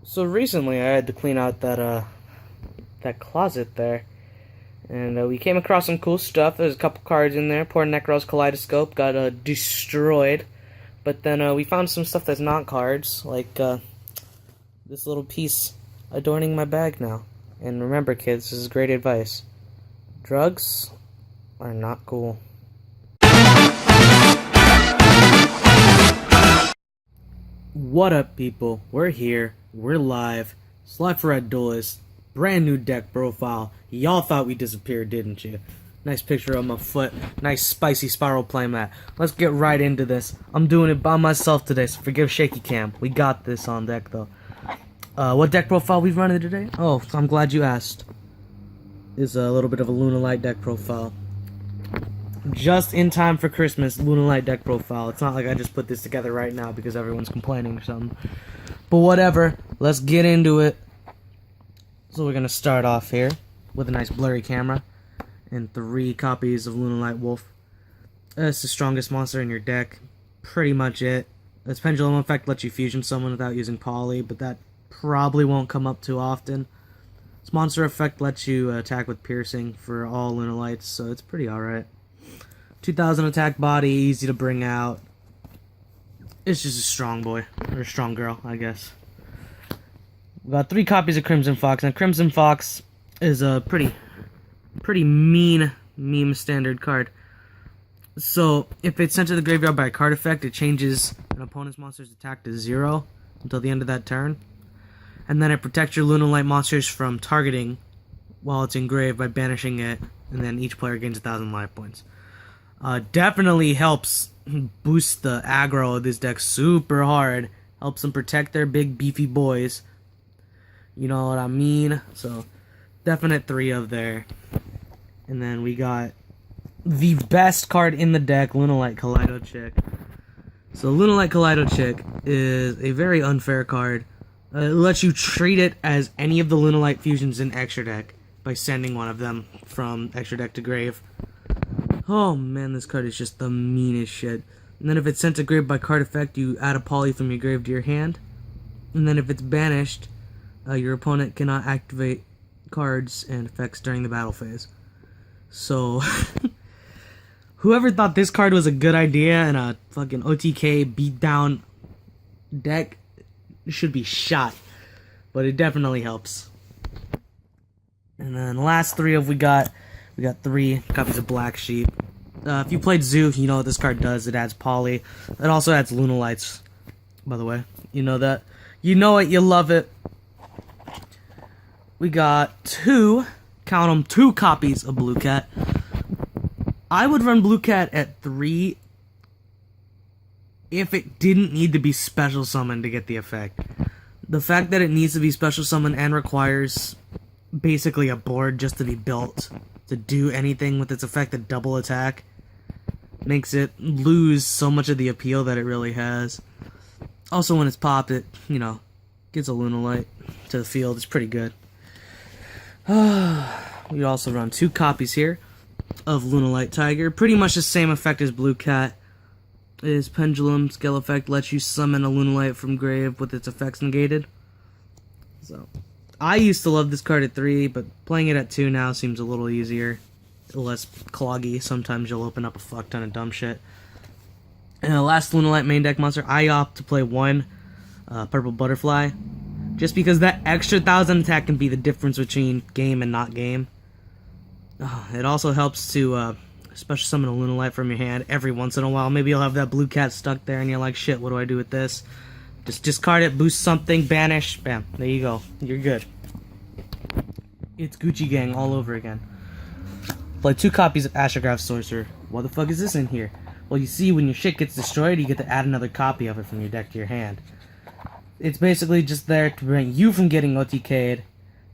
So recently I had to clean out that closet there, and we came across some cool stuff. There's a couple cards in there. Poor Necro's Kaleidoscope got destroyed, but then we found some stuff that's not cards, like this little piece adorning my bag now. And remember, kids, this is great advice. Drugs are not cool. What up, people? We're here. We're live. Slide for Red Duelist. Brand new deck profile. Y'all thought we disappeared, didn't you? Nice picture of my foot. Nice spicy spiral playmat. Let's get right into this. I'm doing it by myself today, so forgive shaky cam. We got this on deck, though. What deck profile we've running today? Oh, I'm glad you asked. Is a little bit of a Lunalight Deck Profile. Just in time for Christmas, Lunalight Deck Profile. It's not like I just put this together right now because everyone's complaining or something. But whatever, let's get into it. So we're going to start off here with a nice blurry camera and 3 copies of Lunalight Wolf. It's the strongest monster in your deck. Pretty much it. Its Pendulum Effect lets you fusion someone without using poly, but that probably won't come up too often. Its Monster Effect lets you attack with piercing for all Lunalights, so it's pretty alright. 2000 attack body, easy to bring out. It's just a strong boy, or a strong girl, I guess. We got 3 copies of Crimson Fox. Now, Crimson Fox is a pretty mean meme standard card. So, if it's sent to the graveyard by a card effect, it changes an opponent's monster's attack to 0 until the end of that turn. And then it protects your Lunalight monsters from targeting while it's engraved by banishing it, and then each player gains 1,000 life points. Definitely helps boost the aggro of this deck super hard. Helps them protect their big beefy boys. You know what I mean? So, definite 3 of there. And then we got the best card in the deck, Lunalight Kaleido Chick. So, Lunalight Kaleido Chick is a very unfair card. It lets you treat it as any of the Lunalight fusions in extra deck by sending one of them from extra deck to grave. Oh man, this card is just the meanest shit. And then if it's sent to grave by card effect, you add a poly from your grave to your hand. And then if it's banished, your opponent cannot activate cards and effects during the battle phase. So, whoever thought this card was a good idea in a fucking OTK beatdown deck should be shot. But it definitely helps. And then the last 3 we got 3 copies of Black Sheep. If you played Zoo, you know what this card does. It adds poly. It also adds Lunalights, by the way. You know that. You know it, you love it. We got 2, count them, 2 copies of Blue Cat. I would run Blue Cat at 3 if it didn't need to be special summoned to get the effect. The fact that it needs to be special summoned and requires basically a board just to be built to do anything with its effect at double attack makes it lose so much of the appeal that it really has. Also, when it's popped, it, gets a Lunalight to the field. It's pretty good. We also run 2 copies here of Lunalight Tiger. Pretty much the same effect as Blue Cat. Its Pendulum Scale Effect lets you summon a Lunalight from grave with its effects negated. So, I used to love this card at 3, but playing it at 2 now seems a little easier. Less cloggy. Sometimes you'll open up a fuck ton of dumb shit. And the last Lunalight main deck monster, I opt to play 1 Purple Butterfly. Just because that extra 1,000 attack can be the difference between game and not game. It also helps to special summon a Lunalight from your hand every once in a while. Maybe you'll have that Blue Cat stuck there and you're like, shit, what do I do with this? Just discard it, boost something, banish, bam, there you go. You're good. It's Gucci Gang all over again. Play 2 copies of Astrograph Sorcerer. What the fuck is this in here? Well, you see, when your shit gets destroyed, you get to add another copy of it from your deck to your hand. It's basically just there to prevent you from getting OTK'd,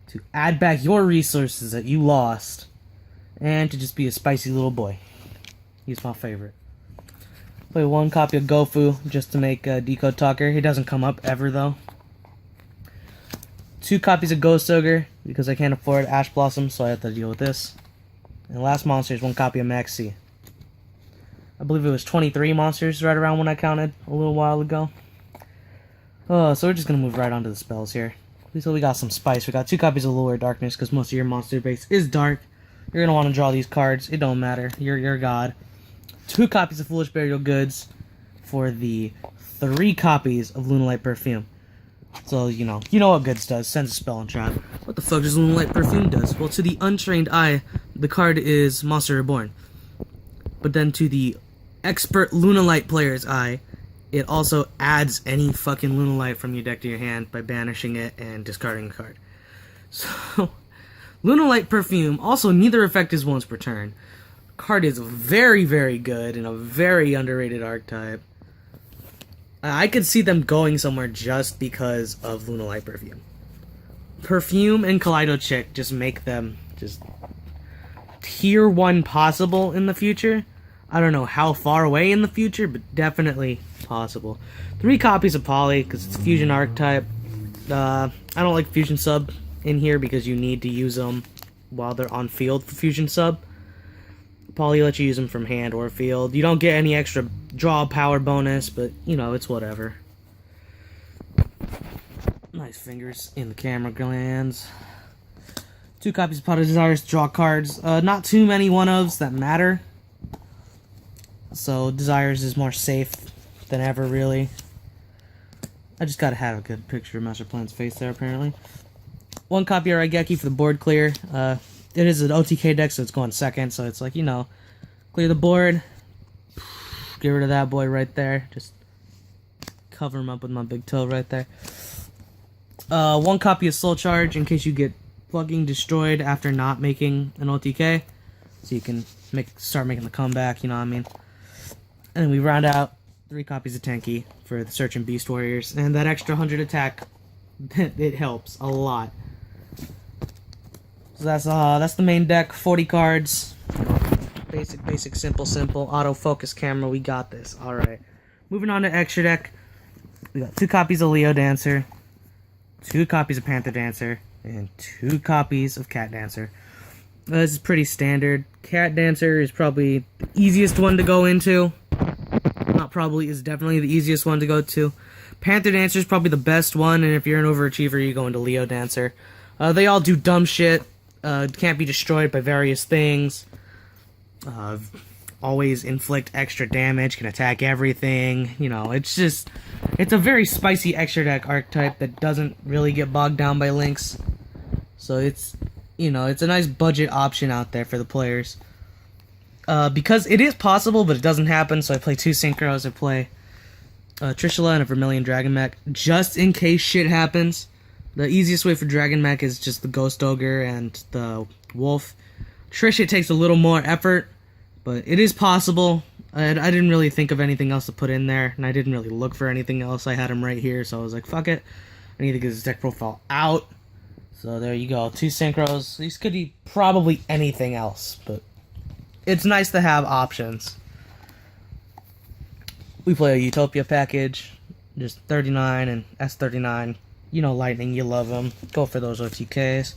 to add back your resources that you lost, and to just be a spicy little boy. He's my favorite. Play 1 copy of Gofu just to make Decode Talker. He doesn't come up ever, though. 2 copies of Ghost Ogre, because I can't afford Ash Blossom, so I have to deal with this. And the last monster is 1 copy of Maxi. I believe it was 23 monsters right around when I counted a little while ago. So we're just gonna move right on to the spells here. So we got some spice. We got 2 copies of Lower Darkness because most of your monster base is dark. You're gonna want to draw these cards. It don't matter. You're god. 2 copies of Foolish Burial Goods for the 3 copies of Lunalight Perfume. So, you know what Goods does. Sends a spell and trap. What the fuck does Lunalight Perfume does? Well, to the untrained eye, the card is Monster Reborn. But then to the expert Lunalight player's eye, it also adds any fucking Lunalight from your deck to your hand by banishing it and discarding a card. So, Lunalight Perfume, also neither effect is once per turn. Card is very, very good and a very underrated archetype. I could see them going somewhere just because of Lunalight Perfume. Perfume and Kaleido Chick just make them just tier 1 possible in the future. I don't know how far away in the future, but definitely possible. 3 copies of Poly, because it's Fusion archetype. I don't like Fusion Sub in here because you need to use them while they're on field for Fusion Sub. Poly lets you use them from hand or field. You don't get any extra draw power bonus, but, you know, it's whatever. Nice fingers in the camera glands. 2 copies of Pot of Desires to draw cards. Not too many one-ofs that matter. So, Desires is more safe than ever, really. I just gotta have a good picture of Master Plan's face there, apparently. 1 copy of Raigeki for the board clear. It is an OTK deck, so it's going second, so it's like, you know, clear the board, get rid of that boy right there, just cover him up with my big toe right there. 1 copy of Soul Charge in case you get fucking destroyed after not making an OTK, so you can start making the comeback, you know what I mean. And then we round out 3 copies of Tenki for the Search and Beast Warriors, and that extra 100 attack, it helps a lot. So that's the main deck. 40 cards. Basic, simple. Autofocus camera. We got this. All right. Moving on to extra deck. We got 2 copies of Leo Dancer, 2 copies of Panther Dancer, and 2 copies of Cat Dancer. This is pretty standard. Cat Dancer is probably the easiest one to go into. Not probably, is definitely the easiest one to go to. Panther Dancer is probably the best one, and if you're an overachiever, you go into Leo Dancer. They all do dumb shit. Can't be destroyed by various things. Always inflict extra damage, can attack everything. You know, it's a very spicy extra deck archetype that doesn't really get bogged down by links. So it's a nice budget option out there for the players. Because it is possible, but it doesn't happen, so I play 2 Synchros. I play Trishula and a Vermilion Dragon Mech, just in case shit happens. The easiest way for Dragon Mech is just the Ghost Ogre and the Wolf. Trish, it takes a little more effort, but it is possible. I didn't really think of anything else to put in there, and I didn't really look for anything else. I had him right here, so I was like, fuck it. I need to get his deck profile out. So there you go, 2 Synchros. These could be probably anything else, but it's nice to have options. We play a Utopia package, just 39 and S39. You know Lightning, you love him. Go for those OTKs.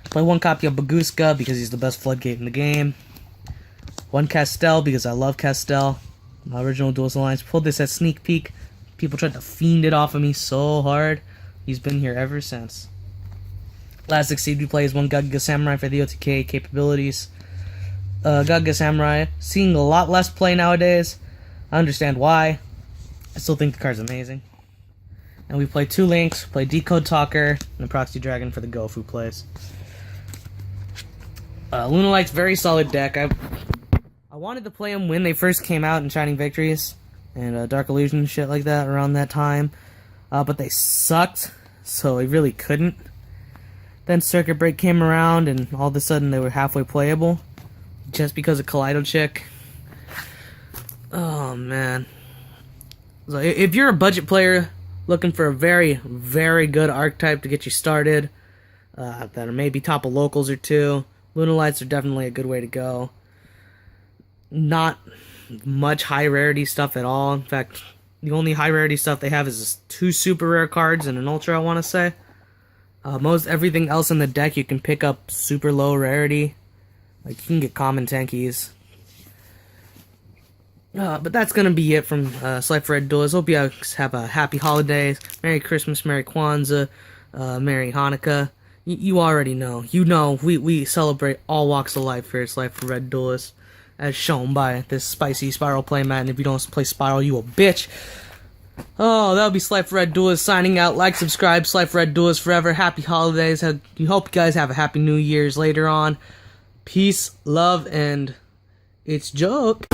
Play 1 copy of Baguska because he's the best floodgate in the game. 1 Castel because I love Castel. My original Duelist Alliance. Pulled this at Sneak Peek. People tried to fiend it off of me so hard. He's been here ever since. Last Exceed we play is 1 Gaga Samurai for the OTK capabilities. Gaga Samurai, seeing a lot less play nowadays. I understand why. I still think the card's amazing. And we play 2 links, play Decode Talker, and Proxy Dragon for the Gofu plays. Lunalight's very solid deck. I wanted to play them when they first came out in Shining Victories and Dark Illusion and shit like that around that time. But they sucked, so I really couldn't. Then Circuit Break came around, and all of a sudden they were halfway playable. Just because of Kaleido Chick. Oh, man. So if you're a budget player looking for a very, very good archetype to get you started, that are maybe top of locals or 2, Lunalights are definitely a good way to go. Not much high rarity stuff at all. In fact, the only high rarity stuff they have is 2 super rare cards and an ultra, I want to say. Most everything else in the deck you can pick up super low rarity. Like, you can get common Tenkies. But that's gonna be it from Slife Red Duelist. Hope you guys have a happy holidays, Merry Christmas, Merry Kwanzaa, Merry Hanukkah. You already know. You know we celebrate all walks of life here at Slife Red Duelist, as shown by this spicy Spiral playmat. And if you don't play Spiral, you a bitch. Oh, that'll be Slife Red Duelist signing out. Like, subscribe, Slife Red Duelist forever. Happy holidays. You hope you guys have a happy New Year's later on. Peace, love, and it's joke.